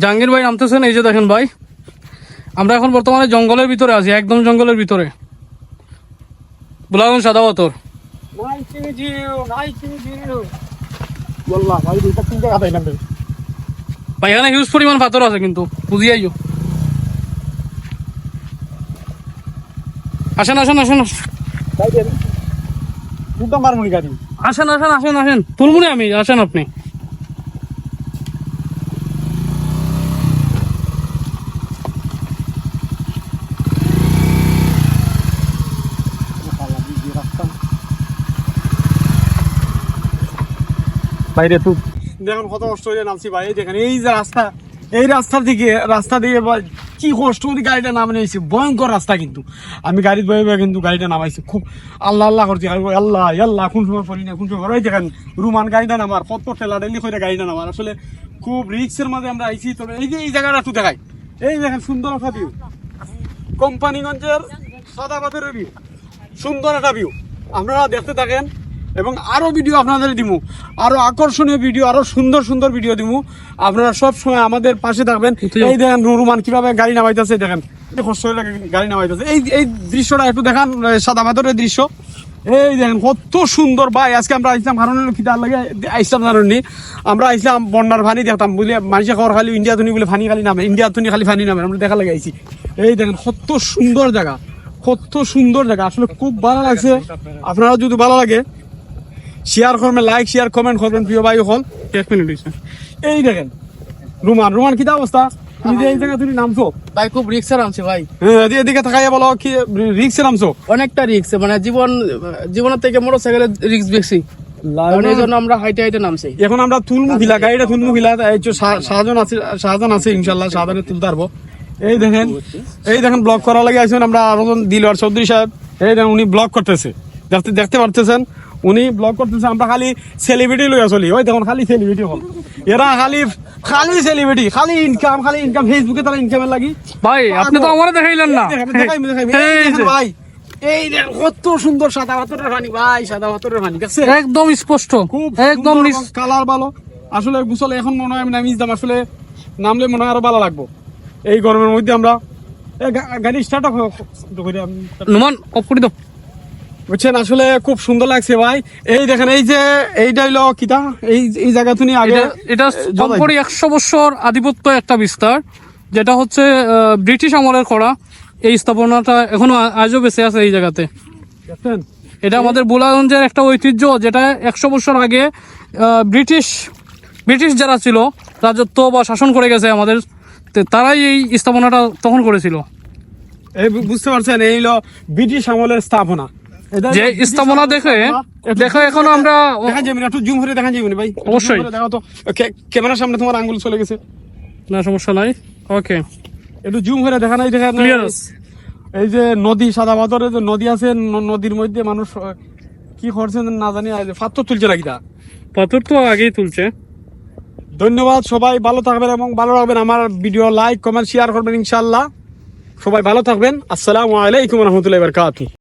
জাহাঙ্গীর ভাই নামতেছেন, এই যে দেখেন ভাই, আমরা এখন বর্তমানে জঙ্গলের ভিতরে আছি, একদম জঙ্গলের ভিতরে। বুলাগঞ্জ সাদা পাথর। ভাই এখানে হিউজ পরিমাণ পাথর আছে, কিন্তু বুঝিয়াইও। আসেন আসেন আসেন আসেন আসেন আসেন আসেন, তুলমুনি আমি, আসেন আপনি। বাইরে তো দেখেন কত কষ্ট হয়ে নামছি ভাই। এই দেখেন এই যে রাস্তা, এই রাস্তা দিয়ে কি কষ্ট করে গাড়িটা নামে নিয়েছি, ভয়ঙ্কর রাস্তা। কিন্তু আমি গাড়ি বয়ে বয়ে কিন্তু গাড়িটা নামাইছি, খুব আল্লাহ আল্লাহ করছি, আল্লাহ আল্লাহ কোন সময় পড়ি না কোন সময়। ওই দেখেন রুমান গাড়িটা নামার, কত ঠেলা ঠেলি করে গাড়িটা নামার, আসলে খুব রিক্সের মাঝে আমরা আইছি। তবে এই যে এই জায়গাটা একটু দেখাই, এই দেখেন সুন্দর একটা ভিউ, কোম্পানিগঞ্জের সাদা পাথরের ভিউ, সুন্দর একটা ভিউ। আপনারা দেখতে থাকেন এবং আরো ভিডিও আপনাদের দিমু, আরো আকর্ষণীয় ভিডিও, আরো সুন্দর সুন্দর ভিডিও দিমু। আপনারা সব সময় আমাদের পাশে থাকবেন। এই দেখেন রুমান কিভাবে গাড়ি নামাইতেছে, দেখেন কষ্ট হয়ে গাড়ি নামাইতেছে। এই দৃশ্যটা একটু দেখান, সাদা পাথরের দৃশ্য। এই দেখেন কত সুন্দর ভাই। আজকে আমরা আইসলাম কারণে খিদার লাগে আইসলাম জানি, আমরা আইসলাম বন্যার পানি দেখতাম বুঝলে, মানুষের খবর খালি ইন্ডিয়া ধনী বলে পানি খালি নামে, ইন্ডিয়া ধনী খালি পানি নামে, আমরা দেখা লাগে আইছি। এই দেখেন কত সুন্দর জায়গা, কত সুন্দর জায়গা, আসলে খুব ভালো লাগছে। আপনারা যদি ভালো লাগে শেয়ার করবেন, লাইক শেয়ার কমেন্ট করবেন প্রিয় ভাই হল। এই দেখেন রুমান কি অবস্থা, তুমি যে এই জায়গা তুমি নামছো ভাই খুব রিক্সে নামছে ভাই। হ্যাঁ, এদিকে তাকাইয়া বলো কি রিক্সে নামছো? অনেকটা রিক্স, মানে জীবনের থেকে মোটরসাইকেলের রিক্স বেশি, এই জন্য আমরা হাইটে হাইটে নামছি। এখন আমরা তুলমুখিলা, গাড়িটা তুলমুখিলা, শাহজাহান আছে ইনশাল্লাহ, শাহজাহানে তুলতে পারবো। এই দেখেন ব্লক করা লাগে আছেন আমরা দিলওয়ার চৌধুরী সাহেব। এই দেখেন উনি ব্লক করতেছে, দেখতে পারতেছেন, উনি ব্লগ করতেছে। আমরা খালি সেলিব্রিটি লইয়া চলি, ওই দেখুন খালি সেলিব্রিটি হল এরা, খালি সেলিব্রিটি, খালি ইনকাম ফেসবুকে তারা ইনকামের লাগি। ভাই আপনি তো আমারে দেখাইলেন না ভাই। এই দেখেন কত সুন্দর সাদা পাথরের পানি ভাই, সাদা পাথরের পানি একদম স্পষ্ট, খুব একদম কালার ভালো। আসলে গুছলে এখন মনে হয় আমি নামিয়ে দিতাম, আসলে নামলে মনে হয় আরো ভালো লাগবো এই গরমের মধ্যে। আমরা গাড়ি স্টার্ট অফ করে দাও, বুঝছেন, আসলে খুব সুন্দর লাগছে ভাই। এই দেখেন এই যে এইটা হইলো কিতা, এই জায়গা তুমি আগে, এটা 100 বছর আধিপত্য একটা বিস্তার, যেটা হচ্ছে ব্রিটিশ আমলের করা। এই স্থাপনাটা এখনো আজও বেঁচে আছে এই জায়গাতে। এটা আমাদের বুলাগঞ্জের একটা ঐতিহ্য, যেটা 100 বছর আগে ব্রিটিশ যারা ছিল, রাজত্ব বা শাসন করে গেছে আমাদের, তারাই এই স্থাপনাটা তখন করেছিল। এই বুঝতে পারছেন, এই হলো ব্রিটিশ আমলের স্থাপনা। যে স্থাপনা দেখে এখন আমরা একটু জুম করে দেখা যাবে ভাই, অবশ্যই দেখো তো ক্যামেরার সামনে তোমার আঙ্গুল চলে গেছে, না সমস্যা নাই, ওকে একটু জুম করে দেখা নাই, দেখা এই যে নদী, সাদা পাথরের যে নদী আছে, নদীর মধ্যে মানুষ কি করছেন না জানি, পাথর তুলছে নাকি, পাথর তো আগেই তুলছে। ধন্যবাদ, সবাই ভালো থাকবেন এবং ভালো রাখবেন। আমার ভিডিও লাইক কমেন্ট শেয়ার করবেন ইনশাল্লাহ। সবাই ভালো থাকবেন। আসসালামু আলাইকুম রহমতুল্লাহি ওয়া বারাকাতুহু।